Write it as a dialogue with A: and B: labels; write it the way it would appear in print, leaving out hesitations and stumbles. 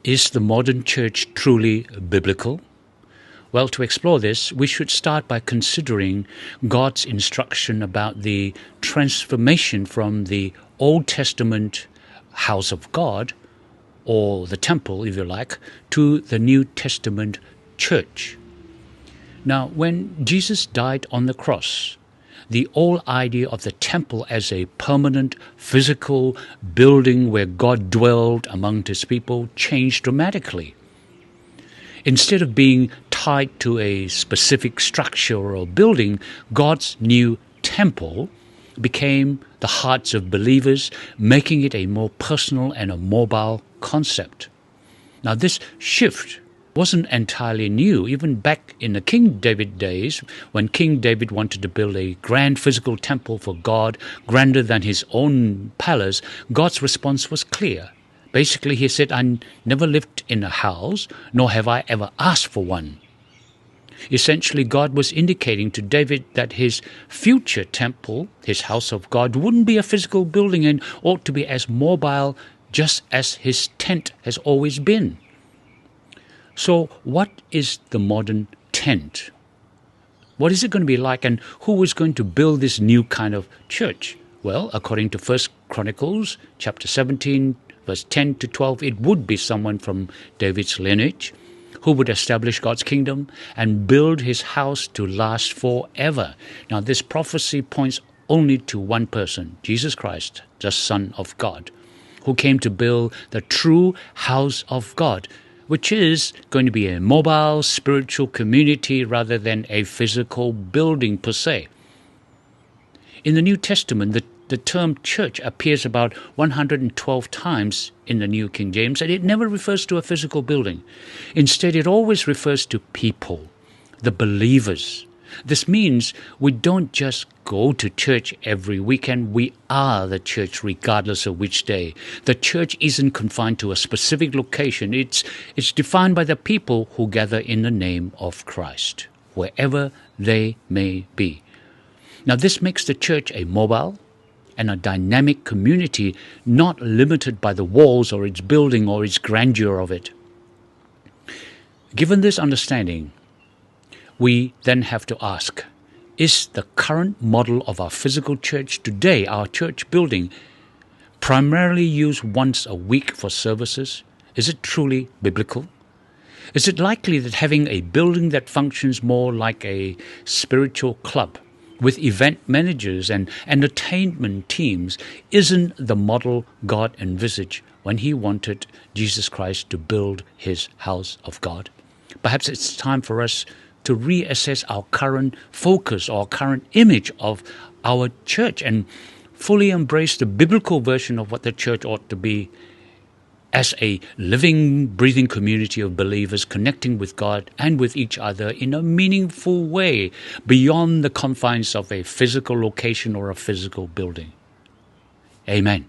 A: Is the modern church truly biblical? Well, to explore this, we should start by considering God's instruction about the transformation from the Old Testament house of God, or the temple, if you like, to the New Testament church. Now, when Jesus died on the cross, the whole idea of the temple as a permanent physical building where God dwelled among his people changed dramatically. Instead of being tied to a specific structure or building, God's new temple became the hearts of believers, making it a more personal and a mobile concept. Now, this shift wasn't entirely new. Even back in the King David days, when King David wanted to build a grand physical temple for God, grander than his own palace, God's response was clear. Basically, he said, "I never lived in a house, nor have I ever asked for one." Essentially, God was indicating to David that his future temple, his house of God, wouldn't be a physical building and ought to be as mobile just as his tent has always been. So what is the modern tent? What is it going to be like, and who is going to build this new kind of church? Well, according to 1 Chronicles chapter 17, verse 10 to 12, it would be someone from David's lineage who would establish God's kingdom and build his house to last forever. Now, this prophecy points only to one person, Jesus Christ, the Son of God, who came to build the true house of God, which is going to be a mobile spiritual community rather than a physical building per se. In the New Testament, the term church appears about 112 times in the New King James, and it never refers to a physical building. Instead, it always refers to people, the believers. This means we don't just go to church every weekend. We are the church regardless of which day. The church isn't confined to a specific location. It's defined by the people who gather in the name of Christ, wherever they may be. Now, this makes the church a mobile and a dynamic community, not limited by the walls or its building or its grandeur of it. Given this understanding, we then have to ask, is the current model of our physical church today, our church building, primarily used once a week for services? Is it truly biblical? Is it likely that having a building that functions more like a spiritual club with event managers and entertainment teams isn't the model God envisaged when he wanted Jesus Christ to build his house of God? Perhaps it's time for us to reassess our current focus or current image of our church and fully embrace the biblical version of what the church ought to be as a living, breathing community of believers connecting with God and with each other in a meaningful way beyond the confines of a physical location or a physical building. Amen.